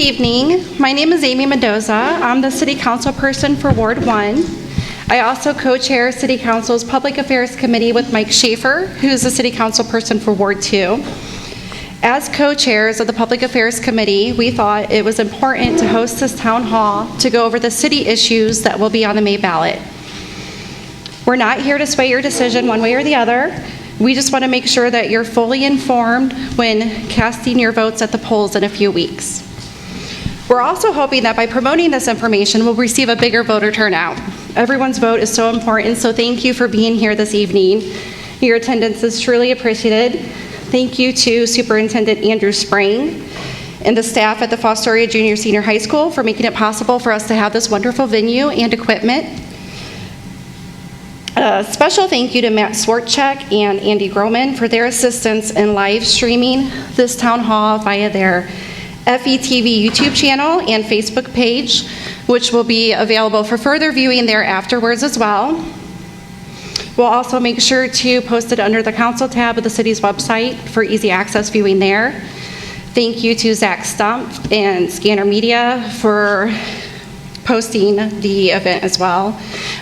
evening. My name is Amy Mendoza. I'm the City Council person for Ward 1. I also co-chair City Council's Public Affairs Committee with Mike Schaefer, who's the City Council person for Ward 2. As co-chairs of the Public Affairs Committee, we thought it was important to host this town hall to go over the city issues that will be on the May ballot. We're not here to sway your decision one way or the other. We just want to make sure that you're fully informed when casting your votes at the polls in a few weeks. We're also hoping that by promoting this information, we'll receive a bigger voter turnout. Everyone's vote is so important, so thank you for being here this evening. Your attendance is truly appreciated. Thank you to Superintendent Andrew Spring and the staff at the Fostoria Junior Senior High School for making it possible for us to have this wonderful venue and equipment. A special thank you to Matt Swartchek and Andy Groman for their assistance in live streaming this town hall via their FETV YouTube channel and Facebook page, which will be available for further viewing there afterwards as well. We'll also make sure to post it under the council tab of the city's website for easy access viewing there. Thank you to Zach Stump and Scanner Media for posting the event as well.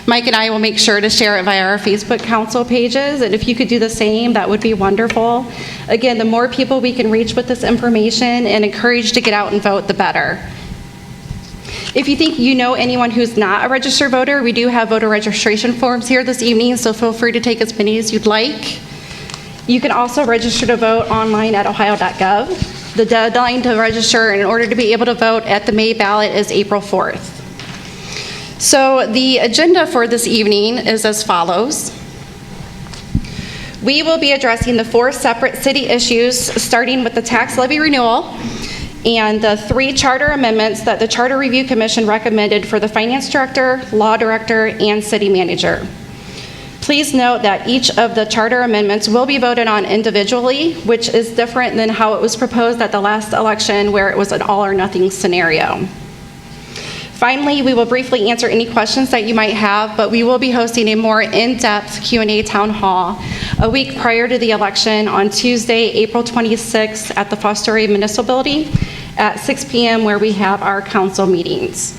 Mike and I will make sure to share it via our Facebook council pages, and if you could do the same, that would be wonderful. Again, the more people we can reach with this information and encourage to get out and vote, the better. If you think you know anyone who's not a registered voter, we do have voter registration forms here this evening, so feel free to take as many as you'd like. You can also register to vote online at ohio.gov. The deadline to register in order to be able to vote at the May ballot is April 4th. So the agenda for this evening is as follows. We will be addressing the 4 separate city issues, starting with the tax levy renewal and the 3 charter amendments that the Charter Review Commission recommended for the finance director, law director, and city manager. Please note that each of the charter amendments will be voted on individually, which is different than how it was proposed at the last election, where it was an all or nothing scenario. Finally, we will briefly answer any questions that you might have, but we will be hosting a more in-depth Q&A town hall a week prior to the election on Tuesday, April 26th at the Fostoria Municipal Building at 6 p.m. where we have our council meetings.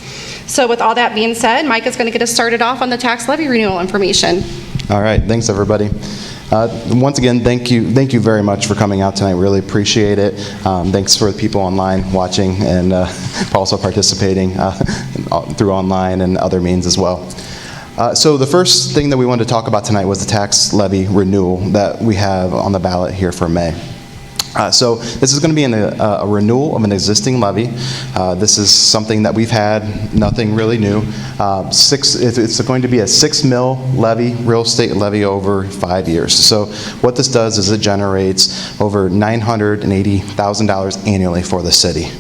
So with all that being said, Mike is going to get us started off on the tax levy renewal information. All right, thanks everybody. Once again, thank you very much for coming out tonight. Really appreciate it. Thanks for the people online watching and also participating through online and other means as well. So the first thing that we wanted to talk about tonight was the tax levy renewal that we have on the ballot here for May. So this is going to be a renewal of an existing levy. This is something that we've had, nothing really new. It's going to be a $6 million levy, real estate levy over 5 years. So what this does is it generates over $980,000 annually for the city.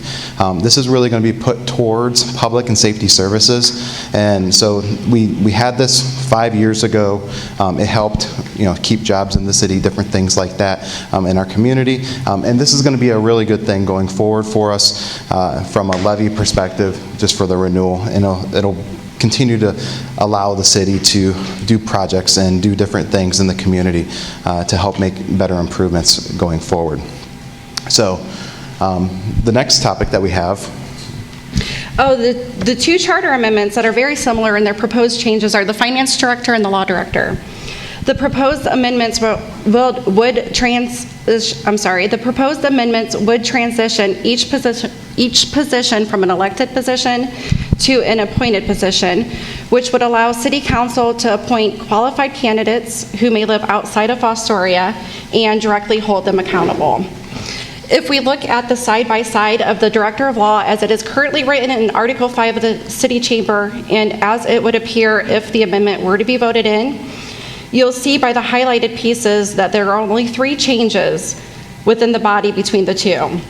This is really going to be put towards public and safety services. And so we had this 5 years ago. It helped keep jobs in the city, different things like that in our community. And this is going to be a really good thing going forward for us from a levy perspective, just for the renewal. And it'll continue to allow the city to do projects and do different things in the community to help make better improvements going forward. So the next topic that we have. The 2 charter amendments that are very similar in their proposed changes are the finance director and the law director. The proposed amendments would transition each position from an elected position to an appointed position, which would allow City Council to appoint qualified candidates who may live outside of Fostoria and directly hold them accountable. If we look at the side-by-side of the Director of Law as it is currently written in Article 5 of the City Chamber, and as it would appear if the amendment were to be voted in, you'll see by the highlighted pieces that there are only 3 changes within the body between the 2.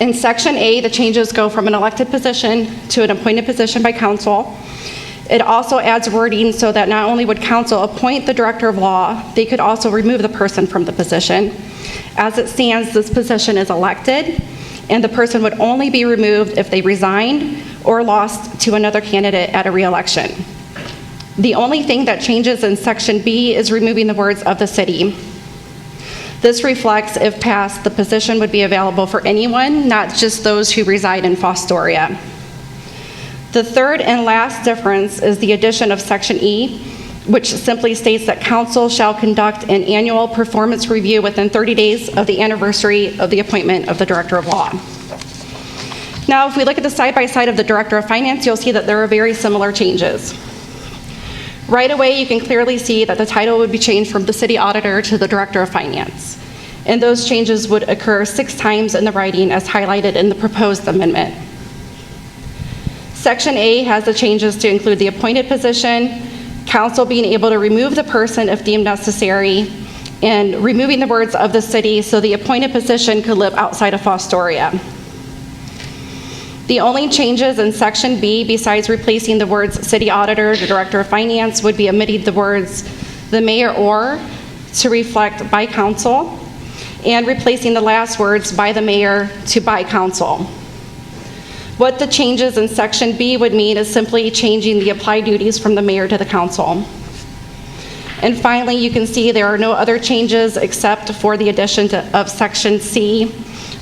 In Section A, the changes go from an elected position to an appointed position by council. It also adds wording so that not only would council appoint the Director of Law, they could also remove the person from the position. As it stands, this position is elected, and the person would only be removed if they resigned or lost to another candidate at a re-election. The only thing that changes in Section B is removing the words "of the city." This reflects, if passed, the position would be available for anyone, not just those who reside in Fostoria. The third and last difference is the addition of Section E, which simply states that council shall conduct an annual performance review within 30 days of the anniversary of the appointment of the Director of Law. Now, if we look at the side-by-side of the Director of Finance, you'll see that there are very similar changes. Right away, you can clearly see that the title would be changed from the City Auditor to the Director of Finance. And those changes would occur 6 times in the writing as highlighted in the proposed amendment. Section A has the changes to include the appointed position, council being able to remove the person if deemed necessary, and removing the words "of the city" so the appointed position could live outside of Fostoria. The only changes in Section B, besides replacing the words "City Auditor" to Director of Finance, would be omitting the words "the mayor or" to reflect "by council," and replacing the last words "by the mayor" to "by council." What the changes in Section B would mean is simply changing the applied duties from the mayor to the council. And finally, you can see there are no other changes except for the addition of Section C,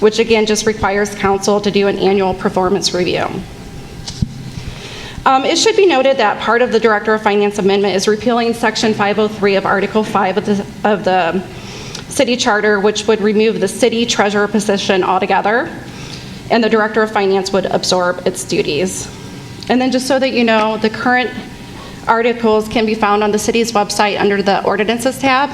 which again just requires council to do an annual performance review. It should be noted that part of the Director of Finance amendment is repealing Section 503 of Article 5 of the City Charter, which would remove the City Treasurer position altogether, and the Director of Finance would absorb its duties. And then just so that you know, the current articles can be found on the city's website under the Ordinances tab,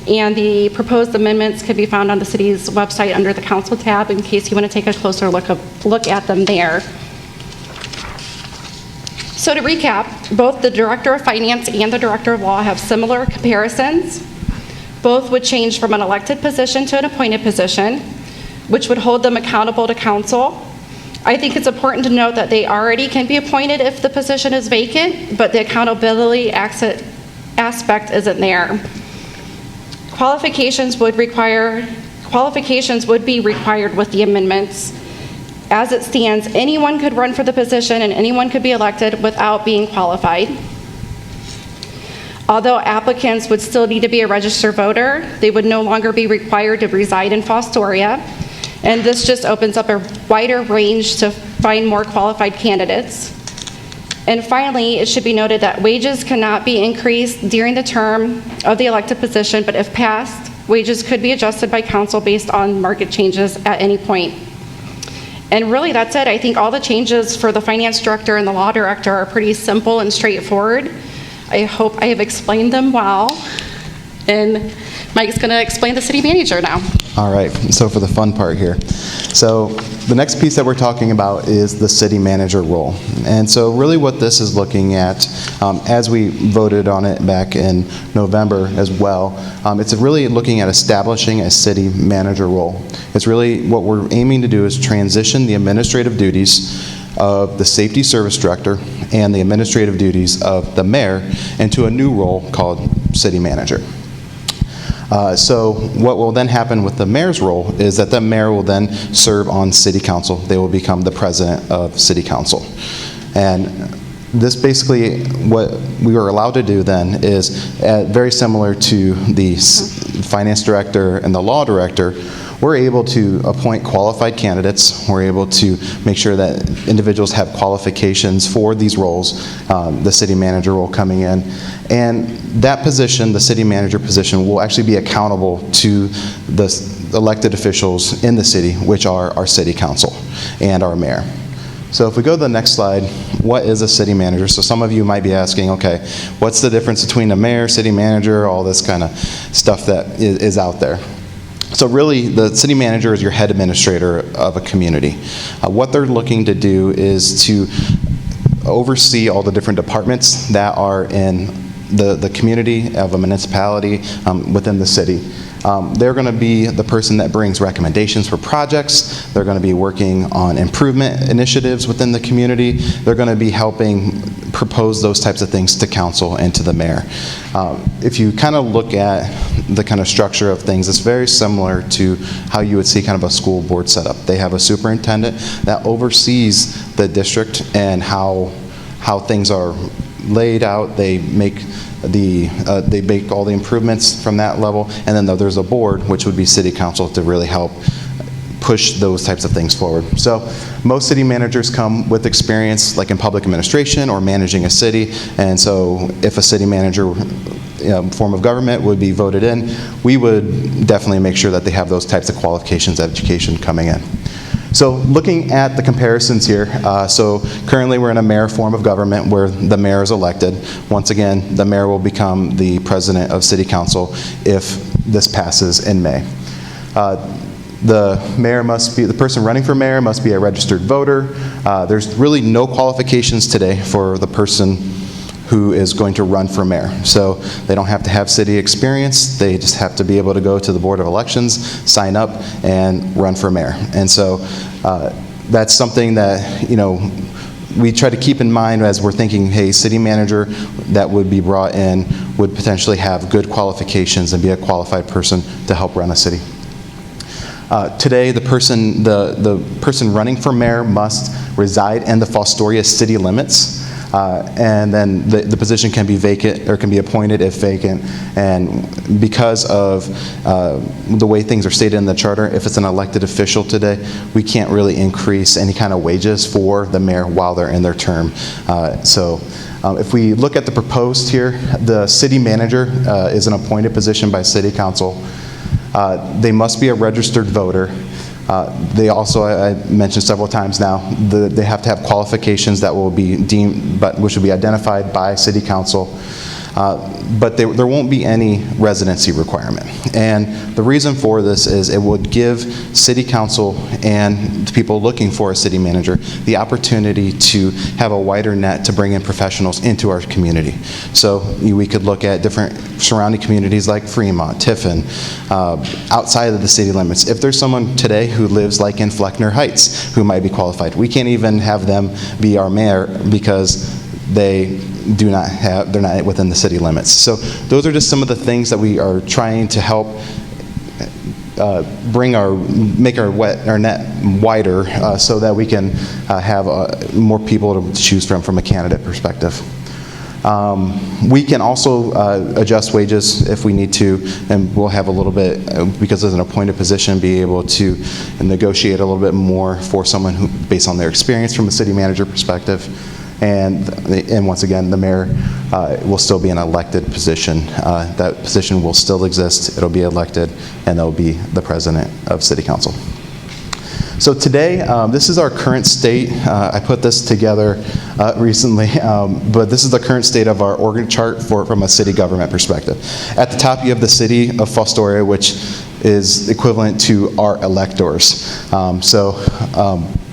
and the proposed amendments can be found on the city's website under the Council tab in case you want to take a closer look at them there. So to recap, both the Director of Finance and the Director of Law have similar comparisons. Both would change from an elected position to an appointed position, which would hold them accountable to council. I think it's important to note that they already can be appointed if the position is vacant, but the accountability aspect isn't there. Qualifications would be required with the amendments. As it stands, anyone could run for the position and anyone could be elected without being qualified. Although applicants would still need to be a registered voter, they would no longer be required to reside in Fostoria. And this just opens up a wider range to find more qualified candidates. And finally, it should be noted that wages cannot be increased during the term of the elected position, but if passed, wages could be adjusted by council based on market changes at any point. And really, that's it. I think all the changes for the finance director and the law director are pretty simple and straightforward. I hope I have explained them well. And Mike's going to explain the city manager now. All right, so for the fun part here. So the next piece that we're talking about is the city manager role. And so really what this is looking at, as we voted on it back in November as well, it's really looking at establishing a city manager role. It's really what we're aiming to do is transition the administrative duties of the safety service director and the administrative duties of the mayor into a new role called city manager. So what will then happen with the mayor's role is that the mayor will then serve on city council. They will become the president of city council. And this basically, what we were allowed to do then is very similar to the finance director and the law director. We're able to appoint qualified candidates. We're able to make sure that individuals have qualifications for these roles, the city manager role coming in. And that position, the city manager position, will actually be accountable to the elected officials in the city, which are our city council and our mayor. So if we go to the next slide, what is a city manager? So some of you might be asking, okay, what's the difference between a mayor, city manager, all this kind of stuff that is out there? So really, the city manager is your head administrator of a community. What they're looking to do is to oversee all the different departments that are in the community of a municipality within the city. They're going to be the person that brings recommendations for projects. They're going to be working on improvement initiatives within the community. They're going to be helping propose those types of things to council and to the mayor. If you kind of look at the kind of structure of things, it's very similar to how you would see kind of a school board setup. They have a superintendent that oversees the district and how things are laid out, they make all the improvements from that level, and then there's a board, which would be city council, to really help push those types of things forward. So most city managers come with experience like in public administration or managing a city, and so if a city manager form of government would be voted in, we would definitely make sure that they have those types of qualifications, education coming in. So looking at the comparisons here, so currently we're in a mayor form of government where the mayor is elected. Once again, the mayor will become the president of city council if this passes in May. The person running for mayor must be a registered voter. There's really no qualifications today for the person who is going to run for mayor. So they don't have to have city experience, they just have to be able to go to the Board of Elections, sign up, and run for mayor. And so that's something that, we try to keep in mind as we're thinking, hey, city manager that would be brought in would potentially have good qualifications and be a qualified person to help run a city. Today, the person running for mayor must reside in the Fostoria city limits, and then the position can be vacant or can be appointed if vacant. And because of the way things are stated in the charter, if it's an elected official today, we can't really increase any kind of wages for the mayor while they're in their term. If we look at the proposed here, the city manager is an appointed position by city council. They must be a registered voter. They also, I mentioned several times now, they have to have qualifications that will be deemed, which will be identified by city council. But there won't be any residency requirement. And the reason for this is it would give city council and the people looking for a city manager the opportunity to have a wider net to bring in professionals into our community. So we could look at different surrounding communities like Fremont, Tiffin, outside of the city limits. If there's someone today who lives like in Fleckner Heights who might be qualified, we can't even have them be our mayor because they're not within the city limits. So those are just some of the things that we are trying to help make our net wider so that we can have more people to choose from a candidate perspective. We can also adjust wages if we need to, and we'll have a little bit, because as an appointed position, be able to negotiate a little bit more for someone who, based on their experience from a city manager perspective. And once again, the mayor will still be an elected position. That position will still exist, it'll be elected, and they'll be the president of city council. So today, this is our current state. I put this together recently, but this is the current state of our org chart from a city government perspective. At the top, you have the city of Fostoria, which is equivalent to our electors.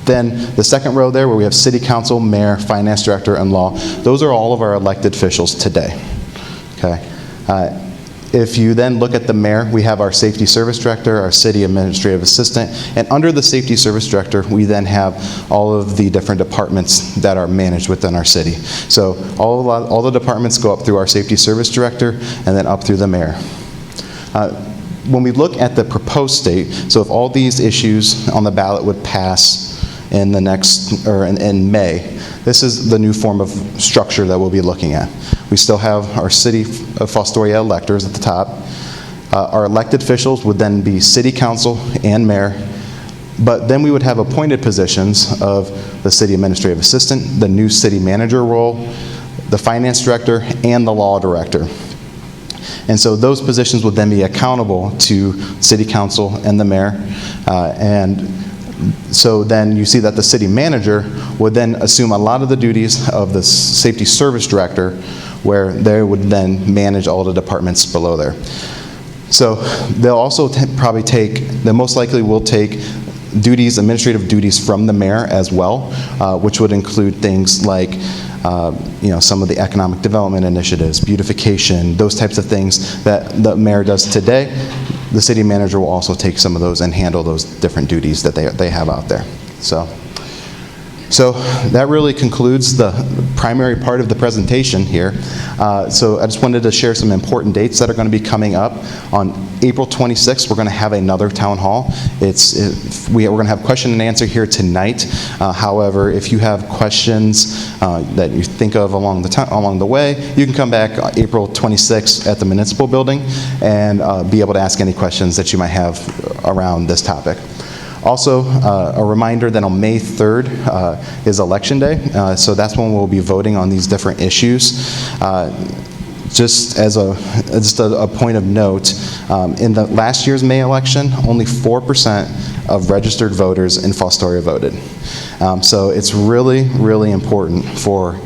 Then the second row there, where we have city council, mayor, finance director, and law, those are all of our elected officials today. Okay. If you then look at the mayor, we have our safety service director, our city administrative assistant, and under the safety service director, we then have all of the different departments that are managed within our city. So all the departments go up through our safety service director and then up through the mayor. When we look at the proposed state, so if all these issues on the ballot would pass in May, this is the new form of structure that we'll be looking at. We still have our city of Fostoria electors at the top. Our elected officials would then be city council and mayor, but then we would have appointed positions of the city administrative assistant, the new city manager role, the finance director, and the law director. And so those positions would then be accountable to city council and the mayor, so then you see that the city manager would then assume a lot of the duties of the safety service director, where they would then manage all the departments below there. So they'll also they most likely will take duties, administrative duties from the mayor as well, which would include things like some of the economic development initiatives, beautification, those types of things that the mayor does today. The city manager will also take some of those and handle those different duties that they have out there. So So that really concludes the primary part of the presentation here. So I just wanted to share some important dates that are going to be coming up. On April 26th, we're going to have another town hall. We're going to have question and answer here tonight. However, if you have questions that you think of along the way, you can come back April 26th at the Municipal Building and be able to ask any questions that you might have around this topic. Also, a reminder that on May 3rd is Election Day, so that's when we'll be voting on these different issues. Just as a point of note, in the last year's May election, only 4% of registered voters in Fostoria voted. So it's really, really important for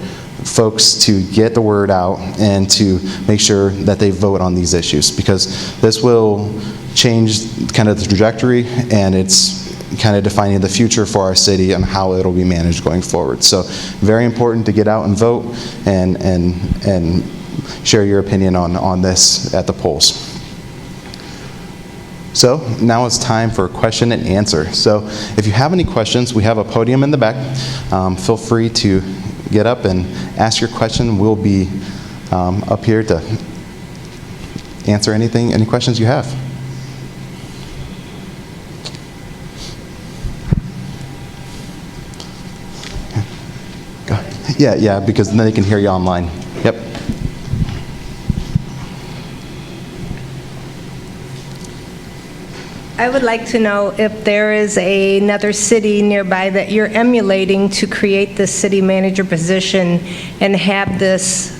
folks to get the word out and to make sure that they vote on these issues, because this will change kind of the trajectory, and it's kind of defining the future for our city and how it'll be managed going forward. So very important to get out and vote and share your opinion on this at the polls. So now it's time for question and answer. So if you have any questions, we have a podium in the back. Feel free to get up and ask your question. We'll be up here to answer any questions you have. Yeah, because then they can hear you online. Yep. I would like to know if there is another city nearby that you're emulating to create this city manager position and have this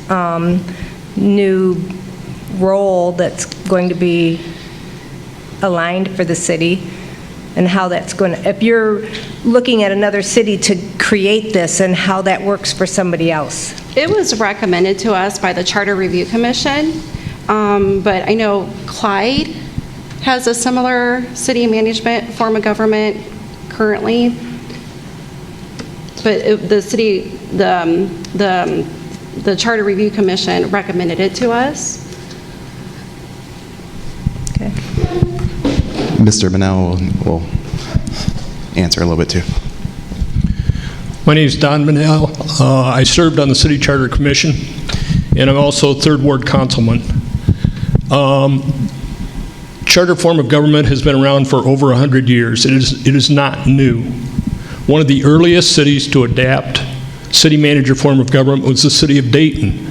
new role that's going to be aligned for the city, and how that's going to, if you're looking at another city to create this, and how that works for somebody else. It was recommended to us by the Charter Review Commission, but I know Clyde has a similar city management form of government currently, but the Charter Review Commission recommended it to us. Okay. Mr. Manel will answer a little bit too. My name is Don Manel. I served on the City Charter Commission, and I'm also Third Ward Councilman. Charter form of government has been around for over 100 years. It is not new. One of the earliest cities to adapt city manager form of government was the city of Dayton,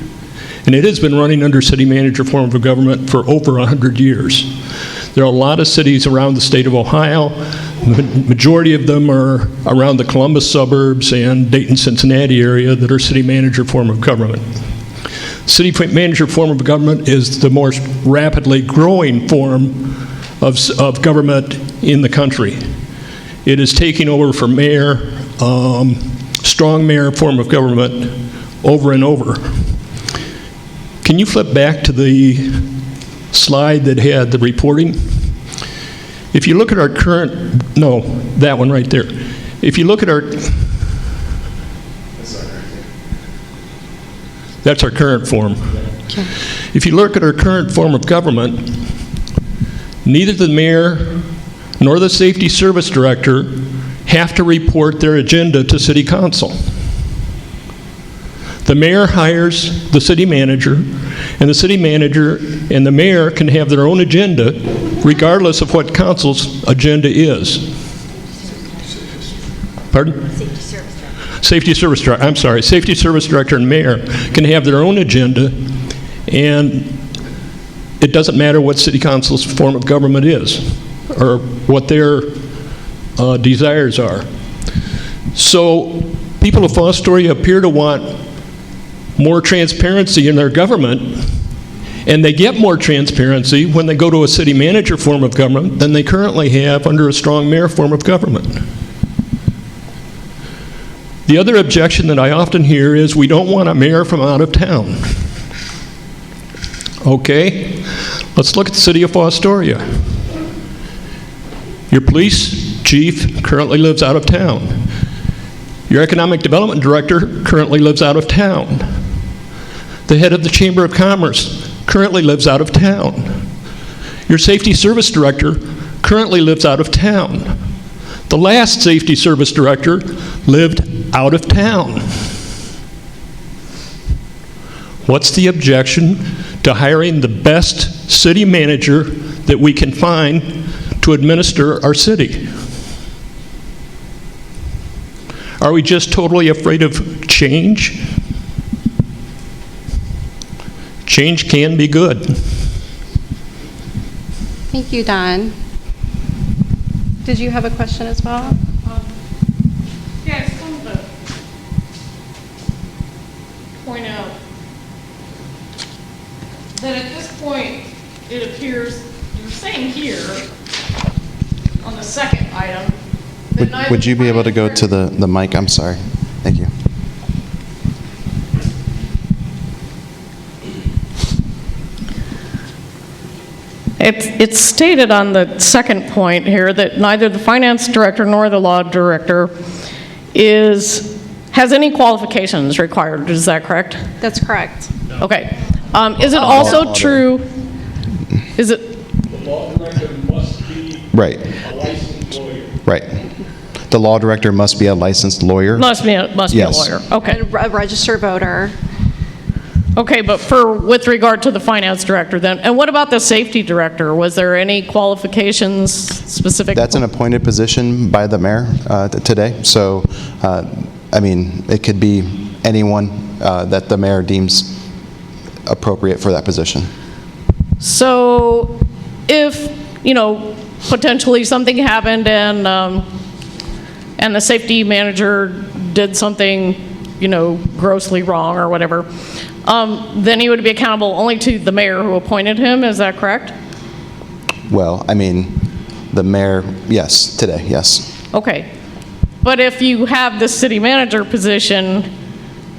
and it has been running under city manager form of government for over 100 years. There are a lot of cities around the state of Ohio. The majority of them are around the Columbus suburbs and Dayton-Cincinnati area that are city manager form of government. City manager form of government is the most rapidly growing form of government in the country. It is taking over for mayor, strong mayor form of government over and over. Can you flip back to the slide that had the reporting? If you look at our current, no, that one right there. If you look at our, that's our current form. Okay. If you look at our current form of government, neither the mayor nor the safety service director have to report their agenda to city council. The mayor hires the city manager, and the city manager and the mayor can have their own agenda regardless of what council's agenda is. Pardon? Safety service director. Safety service director, I'm sorry. Safety service director and mayor can have their own agenda, and it doesn't matter what city council's form of government is or what their desires are. So people of Fostoria appear to want more transparency in their government, and they get more transparency when they go to a city manager form of government than they currently have under a strong mayor form of government. The other objection that I often hear is we don't want a mayor from out of town. Okay, let's look at the city of Fostoria. Your police chief currently lives out of town. Your economic development director currently lives out of town. The head of the Chamber of Commerce currently lives out of town. Your safety service director currently lives out of town. The last safety service director lived out of town. What's the objection to hiring the best city manager that we can find to administer our city? Are we just totally afraid of change? Change can be good. Thank you, Don. Did you have a question as well? Yeah, I just wanted to point out that at this point, it appears, you're saying here, on the second item, that neither Would you be able to go finance to the mic? I'm sorry. Thank you. It's stated on the second point here that neither the finance director nor the law director has any qualifications required. Is that correct? That's correct. Okay. Is it also true, is it, The law director must be Right. a licensed lawyer. Right. The law director must be a licensed lawyer. must be a Yes. lawyer? Okay. And a registered voter. Okay, but with regard to the finance director then, and what about the safety director? Was there any qualifications specific? That's an appointed position by the mayor today. So, I mean, it could be anyone that the mayor deems appropriate for that position. So if, potentially something happened and the safety manager did something, grossly wrong or whatever, then he would be accountable only to the mayor who appointed him, is that correct? Well, I mean, the mayor, yes, today, yes. Okay. But if you have the city manager position,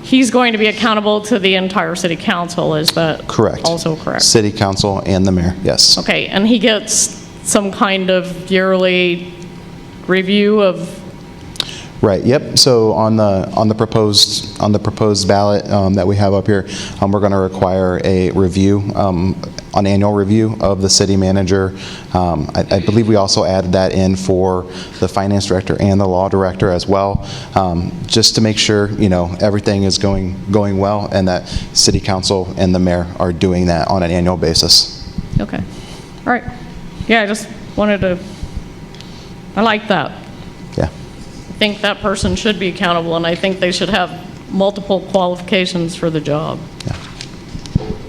he's going to be accountable to the entire city council, is that Correct. also correct? City council and the mayor, yes. Okay, and he gets some kind of yearly review of, Right, yep. So on the proposed ballot that we have up here, we're going to require a review, an annual review of the city manager. I believe we also added that in for the finance director and the law director as well, just to make sure, everything is going well and that city council and the mayor are doing that on an annual basis. okay. All right. Yeah, I just wanted to, I like that. Yeah. I think that person should be accountable, and I think they should have multiple qualifications for the job.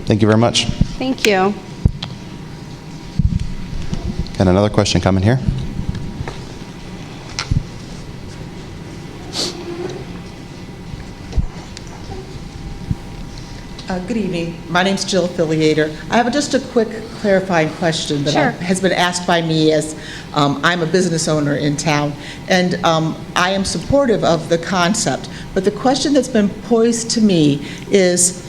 Thank you very much. Thank you. Got another question coming here. Good evening. My name's Jill Affiliator. I have just a quick clarifying question that Sure. has been asked by me as I'm a business owner in town, and I am supportive of the concept. But the question that's been posed to me is,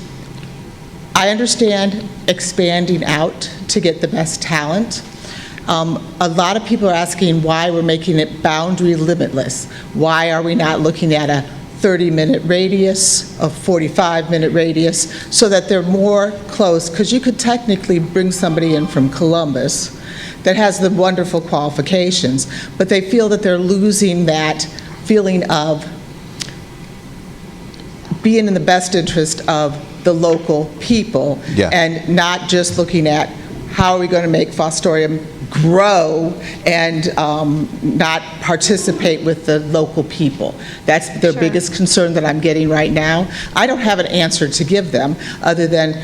I understand expanding out to get the best talent. A lot of people are asking why we're making it boundary limitless. Why are we not looking at a 30-minute radius, a 45-minute radius, so that they're more close? Because you could technically bring somebody in from Columbus that has the wonderful qualifications, but they feel that they're losing that feeling of being in the best interest of the local people, Yeah. and not just looking at how are we going to make Fostoria grow and not participate with the local people. That's their Sure. biggest concern that I'm getting right now. I don't have an answer to give them other than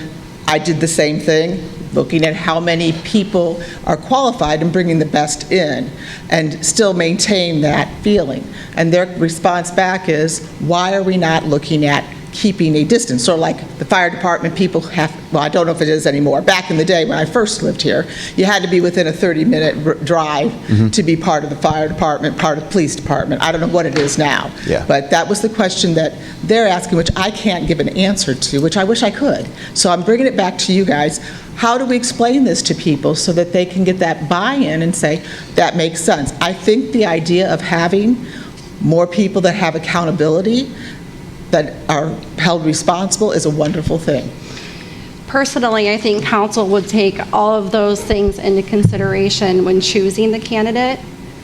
I did the same thing, looking at how many people are qualified and bringing the best in, and still maintain that feeling. And their response back is, why are we not looking at keeping a distance? So like the fire department people have, well, I don't know if it is anymore. Back in the day when I first lived here, you had to be within a 30-minute drive to be part of the fire department, part of the police department. I don't know what it is now. Yeah. But that was the question that they're asking, which I can't give an answer to, which I wish I could. So I'm bringing it back to you guys. How do we explain this to people so that they can get that buy-in and say, that makes sense? I think the idea of having more people that have accountability, that are held responsible, is a wonderful thing. Personally, I think council would take all of those things into consideration when choosing the candidate.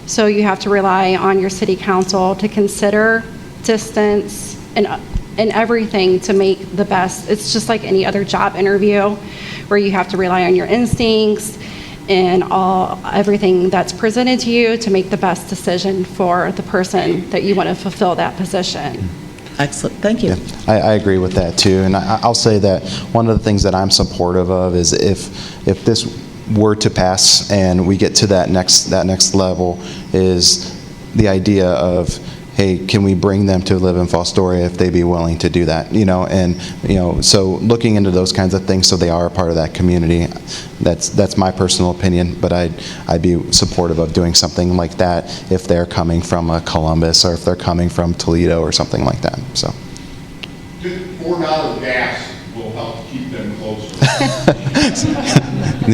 So you have to rely on your city council to consider distance, and everything to make the best. It's just like any other job interview where you have to rely on your instincts and everything that's presented to you to make the best decision for the person that you want to fulfill that position. Excellent, thank you. Yeah, I agree with that too, and I'll say that one of the things that I'm supportive of is if this were to pass and we get to that next level, is the idea of, hey, can we bring them to live in Fostoria if they be willing to do that, and so looking into those kinds of things so they are a part of that community. That's my personal opinion, but I'd be supportive of doing something like that if they're coming from Columbus or if they're coming from Toledo or something like that. So $4 gas will help keep them closer.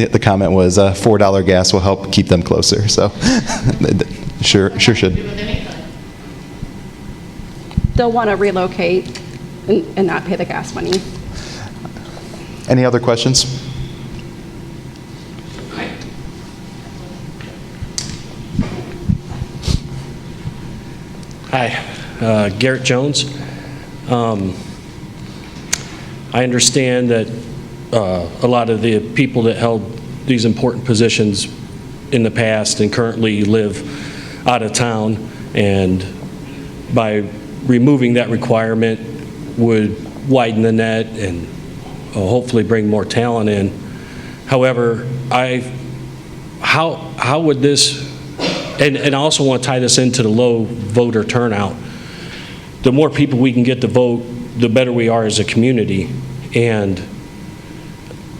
the comment was $4 gas will help keep them closer. So sure should. They'll want to relocate and not pay the gas money. Any other questions? Hi, Garrett Jones. I understand that a lot of the people that held these important positions in the past and currently live out of town, and by removing that requirement would widen the net and hopefully bring more talent in. However, how would this, and I also want to tie this into the low voter turnout. The more people we can get to vote, the better we are as a community. And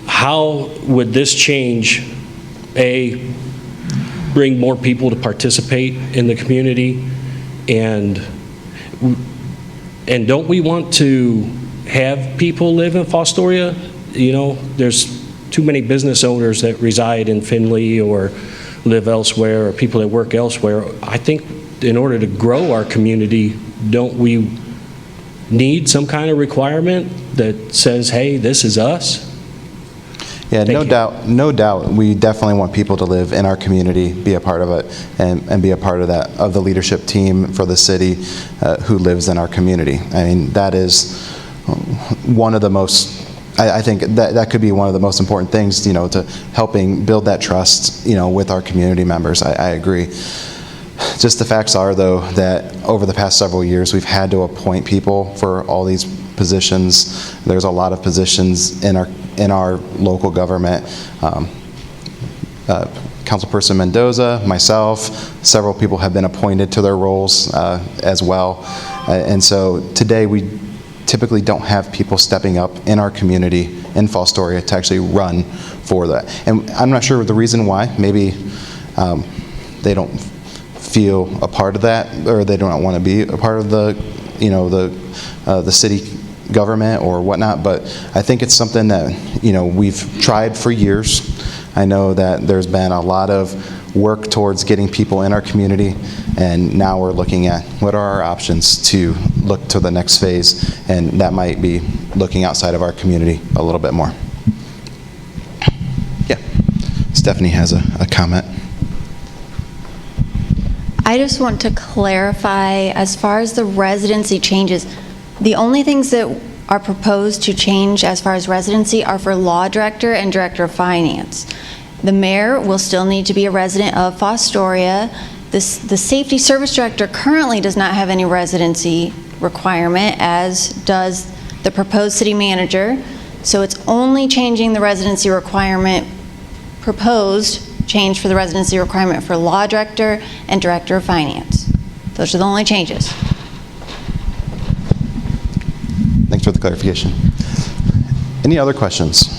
how would this change, A, bring more people to participate in the community, and don't we want to have people live in Fostoria? There's too many business owners that reside in Findlay or live elsewhere, or people that work elsewhere. I think in order to grow our community, don't we need some kind of requirement that says, hey, this is us? Yeah, Thank you. no doubt. We definitely want people to live in our community, be a part of it, and be a part of the leadership team for the city who lives in our community. I mean, that is one of the most, I think that could be one of the most important things, to helping build that trust, with our community members. I agree. Just the facts are, though, that over the past several years, we've had to appoint people for all these positions. There's a lot of positions in our local government. Councilperson Mendoza, myself, several people have been appointed to their roles as well. And so today we typically don't have people stepping up in our community in Fostoria to actually run for that. And I'm not sure the reason why. Maybe they don't feel a part of that, or they don't want to be a part of the city government or whatnot, but I think it's something that, we've tried for years. I know that there's been a lot of work towards getting people in our community, and now we're looking at what are our options to look to the next phase, and that might be looking outside of our community a little bit more. Yeah, Stephanie has a comment. I just want to clarify, as far as the residency changes, the only things that are proposed to change as far as residency are for law director and director of finance. The mayor will still need to be a resident of Fostoria. The safety service director currently does not have any residency requirement, as does the proposed city manager. So it's only changing the residency requirement, proposed change for the residency requirement for law director and director of finance. Those are the only changes. Thanks for the clarification. Any other questions?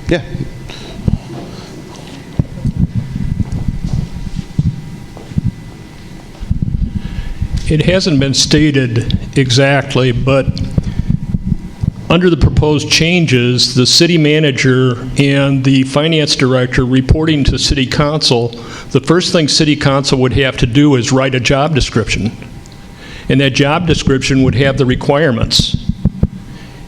Yeah. It hasn't been stated exactly, but under the proposed changes, the city manager and the finance director reporting to city council, the first thing city council would have to do is write a job description. And that job description would have the requirements.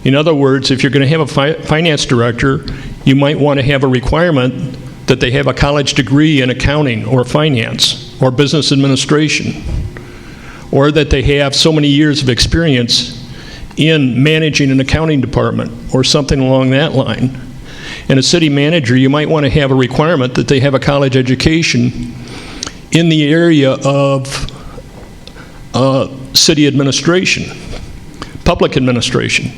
In other words, if you're going to have a finance director, you might want to have a requirement that they have a college degree in accounting or finance. or business administration, or that they have so many years of experience in managing an accounting department or something along that line. And a city manager, you might want to have a requirement that they have a college education in the area of city administration, public administration.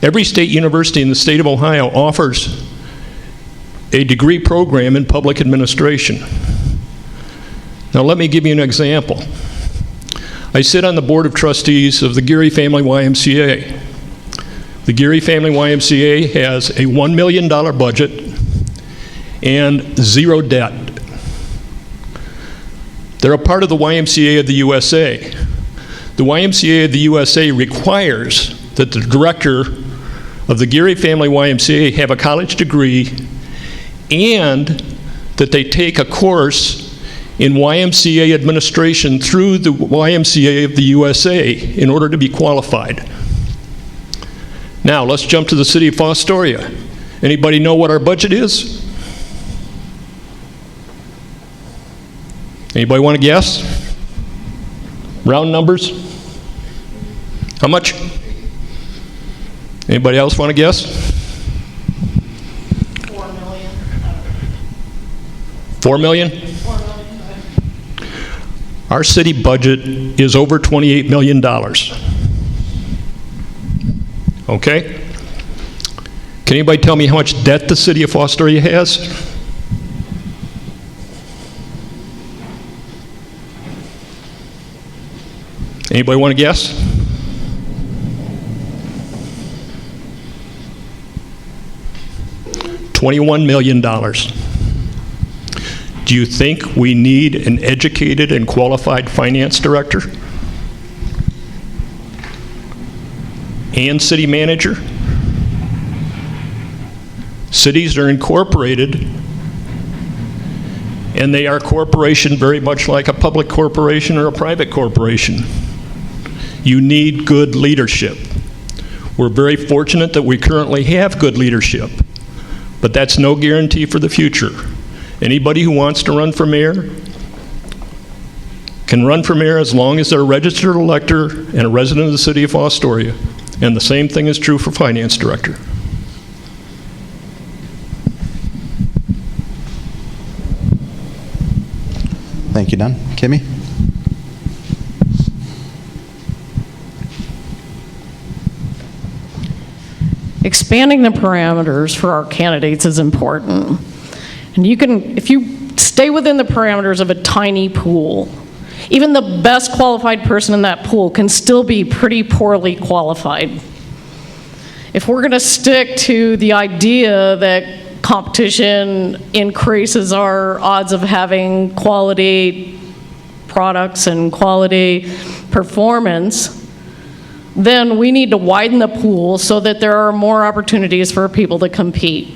Every state university in the state of Ohio offers a degree program in public administration. Now let me give you an example. I sit on the board of trustees of the Geary Family YMCA. The Geary Family YMCA has a $1 million budget and 0 debt. They're a part of the YMCA of the USA. The YMCA of the USA requires that the director of the Geary Family YMCA have a college degree and that they take a course in YMCA administration through the YMCA of the USA in order to be qualified. Now, let's jump to the city of Fostoria. Anybody know what our budget is? Anybody want to guess? Round numbers? How much? Anybody else want to guess? 4 million. 4 million? 4 million. Our city budget is over $28 million. Okay? Can anybody tell me how much debt the city of Fostoria has? Anybody want to guess? $21 million. Do you think we need an educated and qualified finance director? And city manager? Cities are incorporated, and they are a corporation very much like a public corporation or a private corporation. You need good leadership. We're very fortunate that we currently have good leadership, but that's no guarantee for the future. Anybody who wants to run for mayor can run for mayor as long as they're a registered elector and a resident of the city of Fostoria. And the same thing is true for finance director. Thank you, Don. Kimmy? Expanding the parameters for our candidates is important. And you can, if you stay within the parameters of a tiny pool, even the best qualified person in that pool can still be pretty poorly qualified. If we're going to stick to the idea that competition increases our odds of having quality products and quality performance, then we need to widen the pool so that there are more opportunities for people to compete.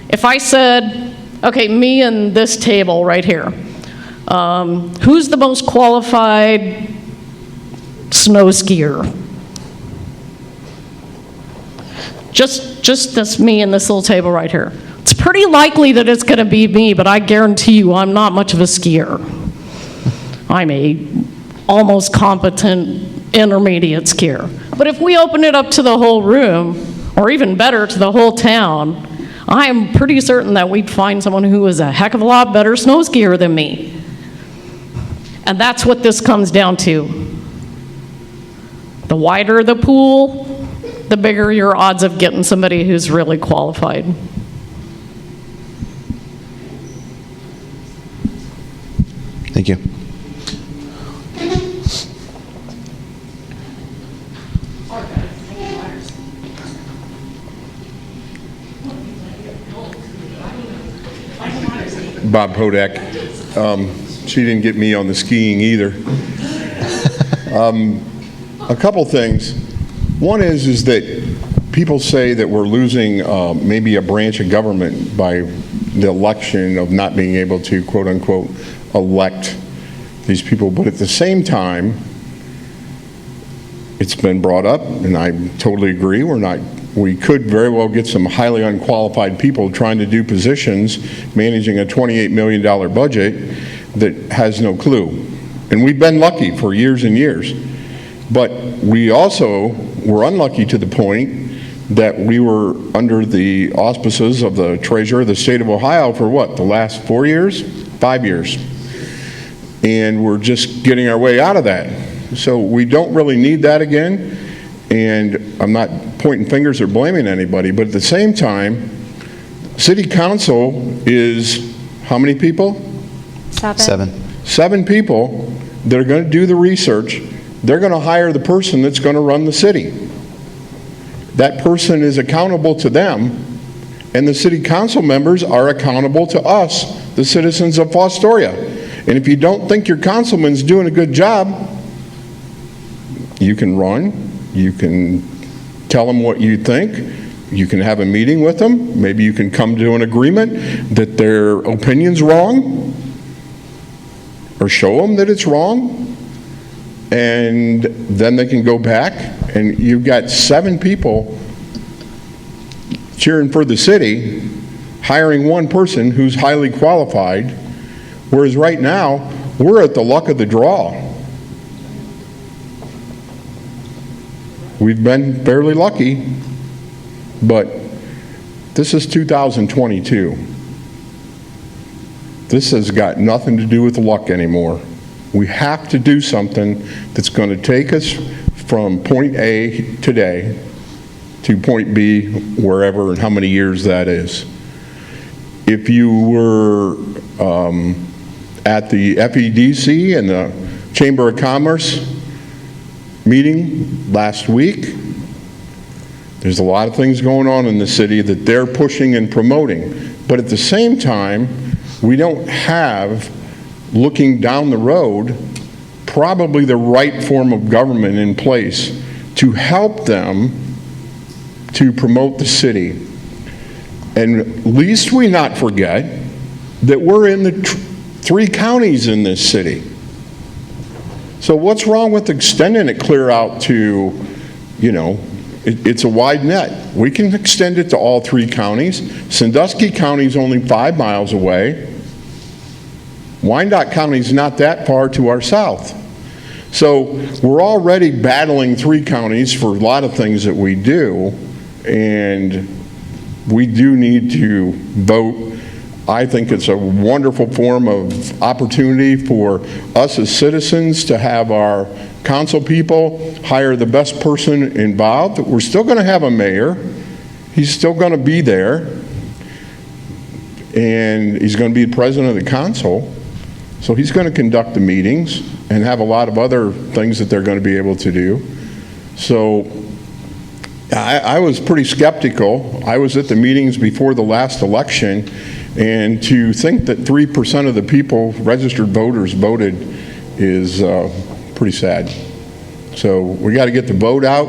If I said, okay, me and this table right here, who's the most qualified snow skier? Just this me and this little table right here. It's pretty likely that it's going to be me, but I guarantee you I'm not much of a skier. I'm a almost competent intermediate skier. But if we open it up to the whole room, or even better, to the whole town, I am pretty certain that we'd find someone who is a heck of a lot better snow skier than me. And that's what this comes down to. The wider the pool, the bigger your odds of getting somebody who's really qualified. Thank you. Bob Hodak. She didn't get me on the skiing either. A couple things. One is that people say that we're losing maybe a branch of government by the election of not being able to, quote unquote, elect these people. But at the same time, it's been brought up, and I totally agree, we could very well get some highly unqualified people trying to do positions managing a $28 million budget that has no clue. And we've been lucky for years and years. But we also were unlucky to the point that we were under the auspices of the treasurer of the state of Ohio for what, the last 4 years? 5 years. And we're just getting our way out of that. So we don't really need that again. And I'm not pointing fingers or blaming anybody, but at the same time, city council is how many people? 7. 7 people that are going to do the research. They're going to hire the person that's going to run the city. That person is accountable to them, and the city council members are accountable to us, the citizens of Fostoria. And if you don't think your councilman's doing a good job, you can run, you can tell them what you think, you can have a meeting with them, maybe you can come to an agreement that their opinion's wrong, or show them that it's wrong, and then they can go back, and you've got 7 people cheering for the city, hiring one person who's highly qualified, whereas right now, we're at the luck of the draw. We've been fairly lucky, but this is 2022. This has got nothing to do with luck anymore. We have to do something that's going to take us from point A today to point B, wherever and how many years that is. If you were at the FEDC and the Chamber of Commerce meeting last week, there's a lot of things going on in the city that they're pushing and promoting. But at the same time, we don't have, looking down the road, probably the right form of government in place to help them to promote the city. And least we not forget that we're in the 3 counties in this city. So what's wrong with extending it clear out to, you know, it's a wide net. We can extend it to all 3 counties. Sandusky County is only 5 miles away. Wyandotte County is not that far to our south. So we're already battling 3 counties for a lot of things that we do, and we do need to vote. I think it's a wonderful form of opportunity for us as citizens to have our council people hire the best person involved. We're still going to have a mayor. He's still going to be there, and he's going to be the president of the council. So he's going to conduct the meetings and have a lot of other things that they're going to be able to do. So I was pretty skeptical. I was at the meetings before the last election, and to think that 3% of the people, registered voters, voted is pretty sad. So we got to get the vote out,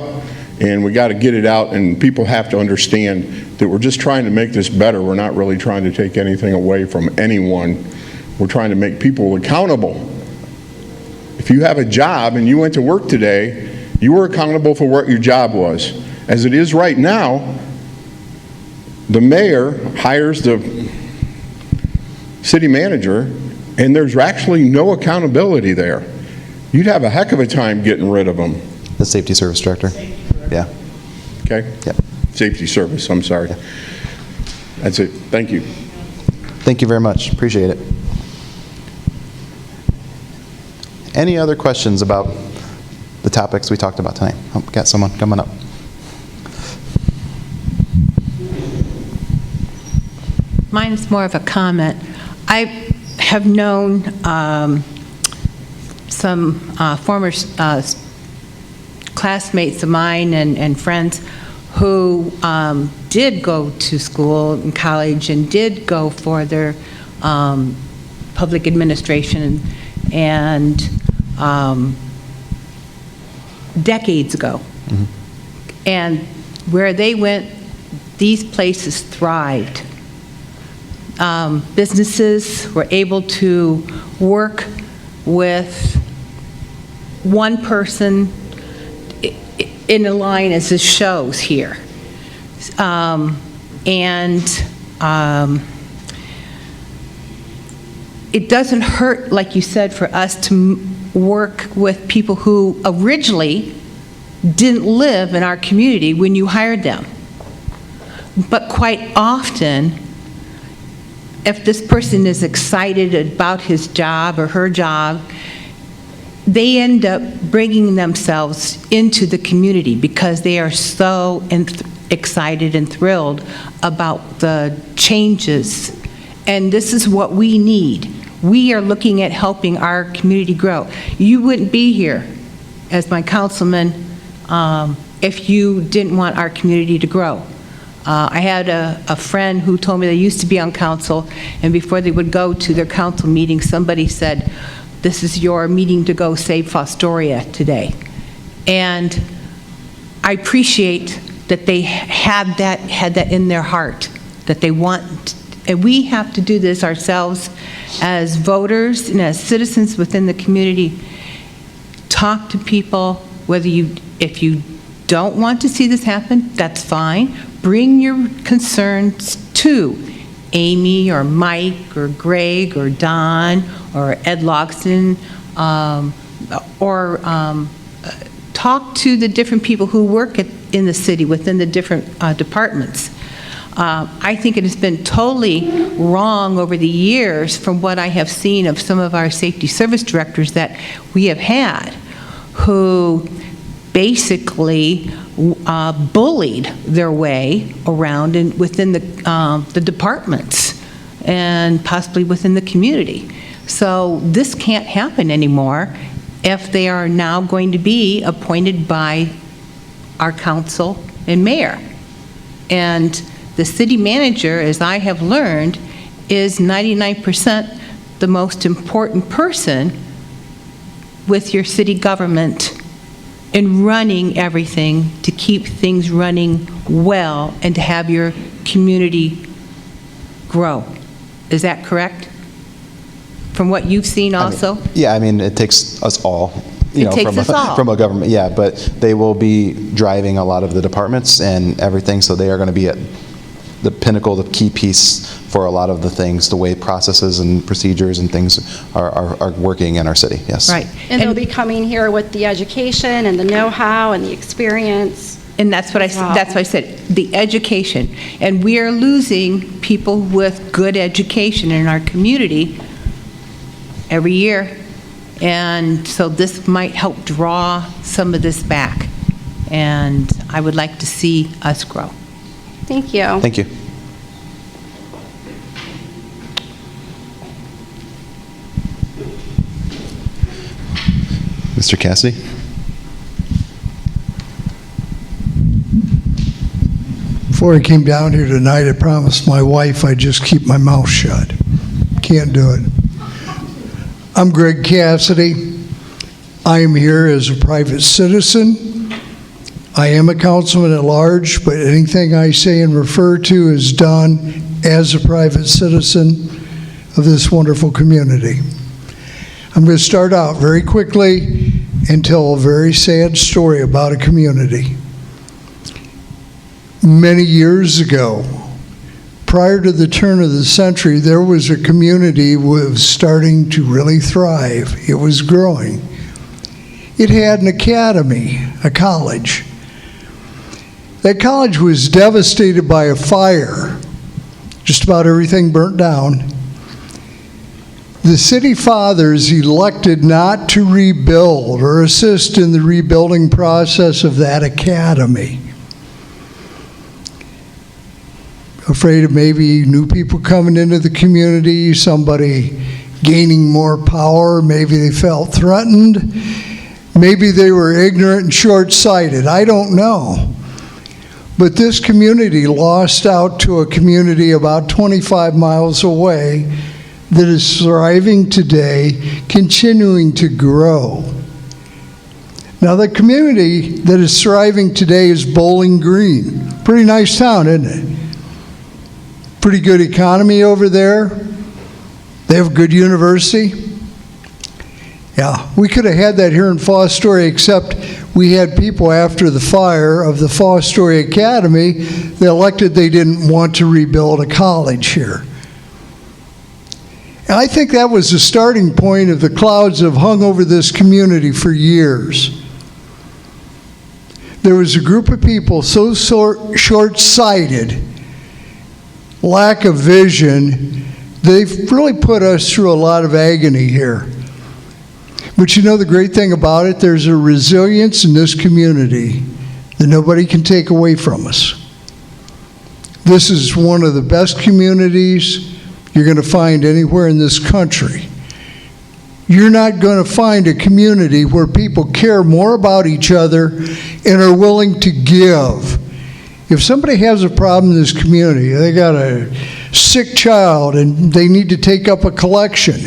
and we got to get it out, and people have to understand that we're just trying to make this better. We're not really trying to take anything away from anyone. We're trying to make people accountable. If you have a job and you went to work today, you were accountable for what your job was. As it is right now, the mayor hires the city manager, and there's actually no accountability there. You'd have a heck of a time getting rid of them. The safety service director. Yeah. Okay? Yep. Safety service, I'm sorry. Yeah. That's it. Thank you. Thank you very much. Appreciate it. Any other questions about the topics we talked about tonight? Oh, got someone coming up. Mine's more of a comment. I have known some former classmates of mine and friends who did go to school and college and did go for their public administration and decades ago. Mm-hmm. And where they went, these places thrived. Businesses were able to work with one person in a line as this shows here. it doesn't hurt, like you said, for us to work with people who originally didn't live in our community when you hired them. But quite often, if this person is excited about his job or her job, they end up bringing themselves into the community because they are so excited and thrilled about the changes. And this is what we need. We are looking at helping our community grow. You wouldn't be here as my councilman if you didn't want our community to grow. I had a friend who told me they used to be on council, and before they would go to their council meeting, somebody said, "This is your meeting to go save Fostoria today." And I appreciate that they had that in their heart, that they want, and we have to do this ourselves as voters and as citizens within the community. Talk to people, if you don't want to see this happen, that's fine. Bring your concerns to Amy or Mike or Greg or Don or Ed Loxton, or talk to the different people who work in the city within the different departments. I think it has been totally wrong over the years from what I have seen of some of our safety service directors that we have had, who basically bullied their way around within the departments and possibly within the community. So this can't happen anymore if they are now going to be appointed by our council and mayor. And the city manager, as I have learned, is 99% the most important person with your city government in running everything to keep things running well and to have your community grow. Is that correct? From what you've seen also? It takes us all, from a government, but they will be driving a lot of the departments and everything, so they are going to be at the pinnacle, the key piece for a lot of the things, the way processes and procedures and things are working in our city, yes. Right. And they'll be coming here with the education and the know-how and the experience. And that's what I said, the education. And we are losing people with good education in our community every year. And so this might help draw some of this back. And I would like to see us grow. Thank you. Thank you. Mr. Cassidy? Before I came down here tonight, I promised my wife I'd just keep my mouth shut. Can't do it. I'm Greg Cassidy. I am here as a private citizen. I am a councilman at large, but anything I say and refer to is done as a private citizen of this wonderful community. I'm going to start out very quickly and tell a very sad story about a community. Many years ago, prior to the turn of the century, there was a community that was starting to really thrive. It was growing. It had an academy, a college. That college was devastated by a fire. Just about everything burnt down. The city fathers elected not to rebuild or assist in the rebuilding process of that academy. Afraid of maybe new people coming into the community, somebody gaining more power, maybe they felt threatened, maybe they were ignorant and short-sighted, I don't know. But this community lost out to a community about 25 miles away that is thriving today, continuing to grow. Now the community that is thriving today is Bowling Green. Pretty nice town, isn't it? Pretty good economy over there. They have a good university. Yeah, we could have had that here in Fostoria, except we had people after the fire of the Fostoria Academy that elected they didn't want to rebuild a college here. And I think that was the starting point of the clouds that have hung over this community for years. There was a group of people so short-sighted, lack of vision, they've really put us through a lot of agony here. But you know the great thing about it, there's a resilience in this community that nobody can take away from us. This is one of the best communities you're going to find anywhere in this country. You're not going to find a community where people care more about each other and are willing to give. If somebody has a problem in this community, they got a sick child and they need to take up a collection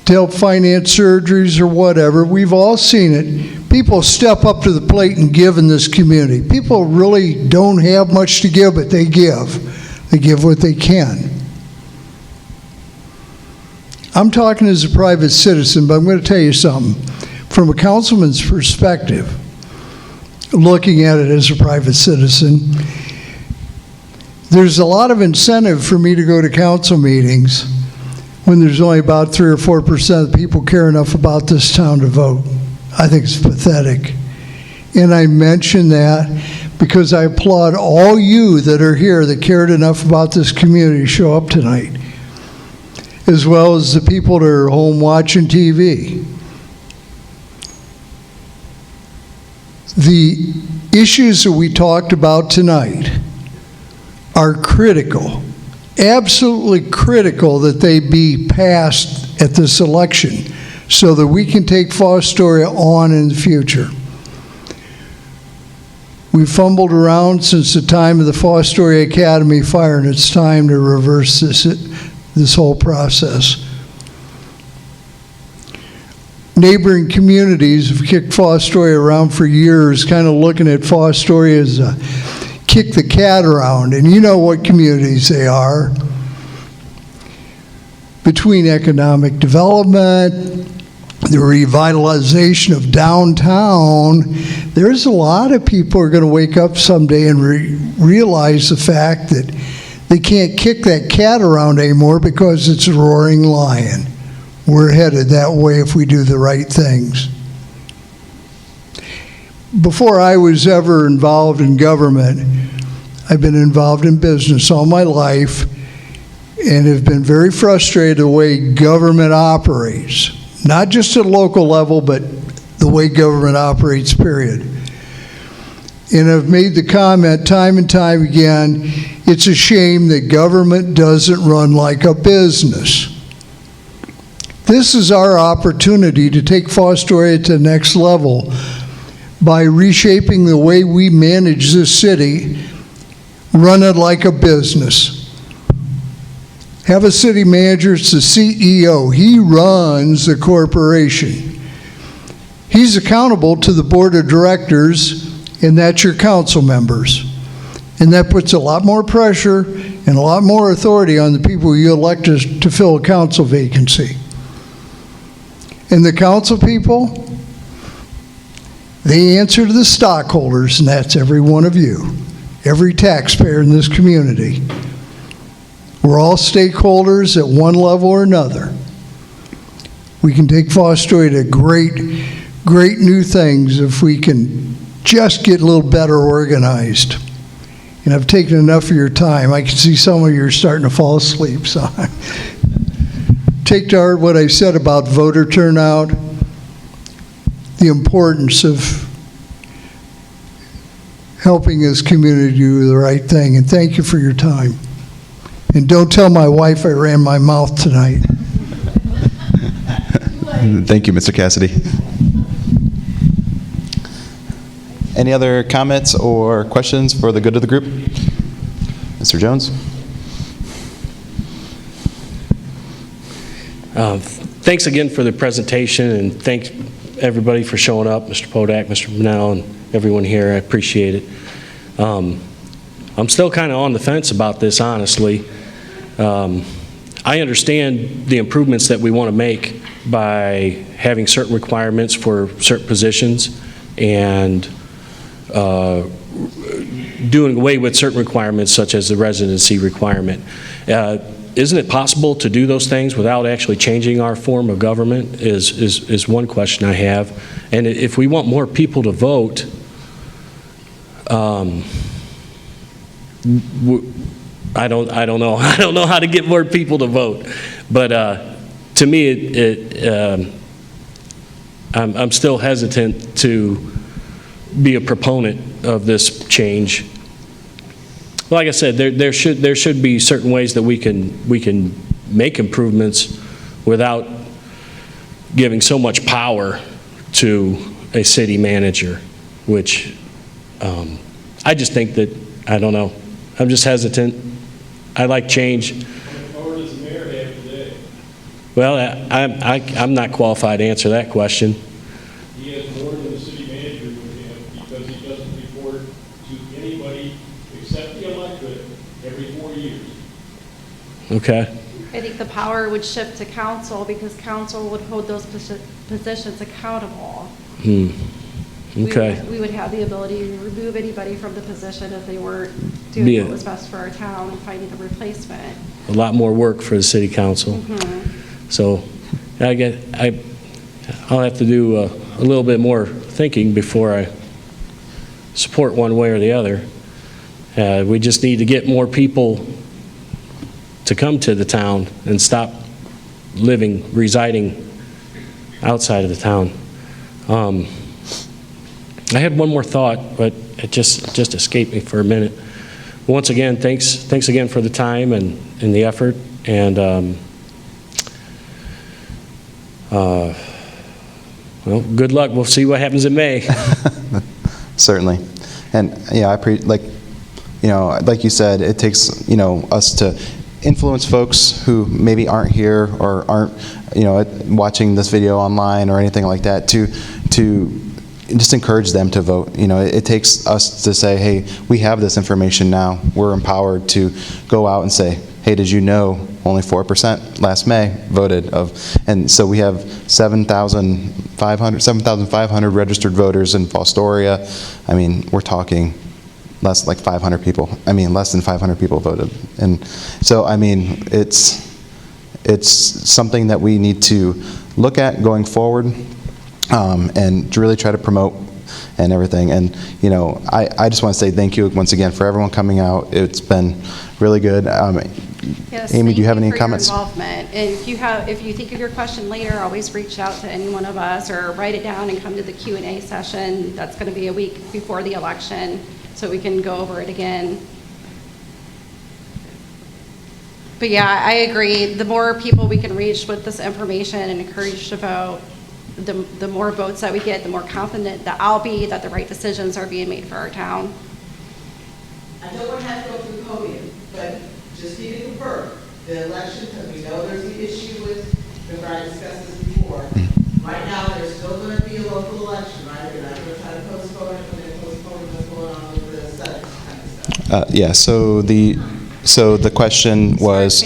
to help finance surgeries or whatever, we've all seen it. People step up to the plate and give in this community. People really don't have much to give, but they give. They give what they can. I'm talking as a private citizen, but I'm going to tell you something. From a councilman's perspective, looking at it as a private citizen, there's a lot of incentive for me to go to council meetings when there's only about 3 or 4% of the people care enough about this town to vote. I think it's pathetic. And I mention that because I applaud all you that are here that cared enough about this community to show up tonight, as well as the people that are home watching TV. The issues that we talked about tonight are critical, absolutely critical that they be passed at this election so that we can take Fostoria on in the future. We've fumbled around since the time of the Fostoria Academy fire, and it's time to reverse this whole process. Neighboring communities have kicked Fostoria around for years, kind of looking at Fostoria as a kick the cat around, and you know what communities they are. Between economic development, the revitalization of downtown, there's a lot of people who are going to wake up someday and realize the fact that they can't kick that cat around anymore because it's a roaring lion. We're headed that way if we do the right things. Before I was ever involved in government, I've been involved in business all my life and have been very frustrated the way government operates. Not just at a local level, but the way government operates, period. And I've made the comment time and time again, it's a shame that government doesn't run like a business. This is our opportunity to take Fostoria to the next level by reshaping the way we manage this city, run it like a business. Have a city manager, it's the CEO. He runs the corporation. He's accountable to the board of directors, and that's your council members. And that puts a lot more pressure and a lot more authority on the people you elect to fill a council vacancy. And the council people, they answer to the stockholders, and that's every one of you, every taxpayer in this community. We're all stakeholders at one level or another. We can take Fostoria to great new things if we can just get a little better organized. And I've taken enough of your time. I can see some of you are starting to fall asleep. So take to heart what I said about voter turnout, the importance of helping this community do the right thing, and thank you for your time. And don't tell my wife I ran my mouth tonight. Thank you, Mr. Cassidy. Any other comments or questions for the good of the group? Mr. Jones? Thanks again for the presentation, and thanks everybody for showing up, Mr. Podak, Mr. Brunel, and everyone here. I appreciate it. I'm still kind of on the fence about this, honestly. I understand the improvements that we want to make by having certain requirements for certain positions and doing away with certain requirements such as the residency requirement. isn't it possible to do those things without actually changing our form of government is one question I have. And if we want more people to vote, I don't know. I don't know how to get more people to vote. But to me, I'm still hesitant to be a proponent of this change. Like I said, there should be certain ways that we can make improvements without giving so much power to a city manager, which I just think that, I don't know, I'm just hesitant. I like change. How much power does the mayor have today? Well, I'm not qualified to answer that question. He has more than the city manager would have because he doesn't report to anybody except the electorate every 4 years. Okay. I think the power would shift to council because council would hold those positions accountable. Okay. We would have the ability to remove anybody from the position if they weren't doing what was best for our town and finding a replacement. A lot more work for the city council. So I'll have to do a little bit more thinking before I support one way or the other. We just need to get more people to come to the town and stop residing outside of the town. I had one more thought, but it just escaped me for a minute. Once again, thanks again for the time and the effort, and well, good luck. We'll see what happens in May. Certainly. And yeah, like you said, it takes, us to influence folks who maybe aren't here or aren't, watching this video online or anything like that to just encourage them to vote. It takes us to say, hey, we have this information now. We're empowered to go out and say, hey, did you know only 4% last May voted and so we have 7,500 registered voters in Fostoria. I mean, we're talking less than 500 people voted. And so, I mean, it's something that we need to look at going forward. And to really try to promote and everything. And, I just want to say thank you once again for everyone coming out. It's been really good. Yes, Amy, do you have any thank comments? for your involvement. And if you think of your question later, always reach out to any one of us or write it down and come to the Q&A session. That's going to be a week before the election, so we can go over it again. But yeah, I agree. The more people we can reach with this information and encourage to vote, the more votes that we get, the more confident that I'll be that the right decisions are being made for our town. I don't want to have to go through the podium, but just need to confirm, the election, because we know there's the issue with, remember I discussed this before, right now there's still going to be a local election, right? You're not going to try to postpone it when they're postponing what's going on with the Senate kind of stuff. Yeah, so the question was,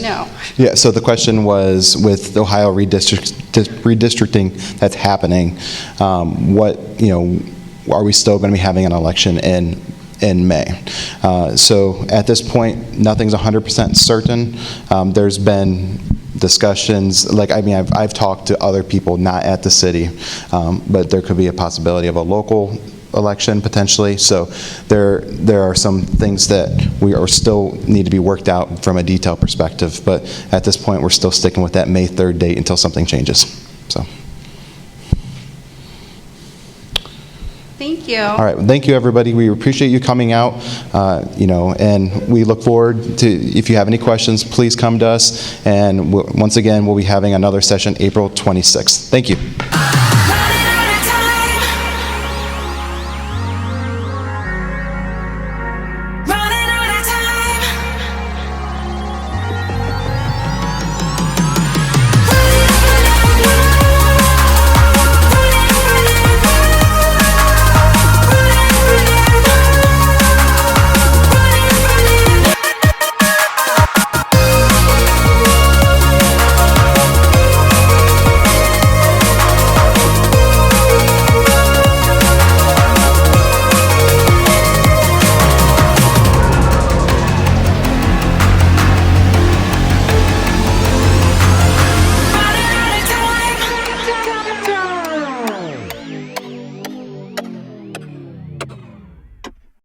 so the question was with Ohio redistricting that's happening, are we still going to be having an election in May? So at this point, nothing's 100% certain. There's been discussions, I've talked to other people not at the city, but there could be a possibility of a local election potentially. So there are some things that we are still need to be worked out from a detail perspective, but at this point we're still sticking with that May 3rd date until something changes. So Thank you. all right, well, thank you everybody. We appreciate you coming out, and we look forward to, if you have any questions, please come to us, and once again we'll be having another session April 26th. Thank you.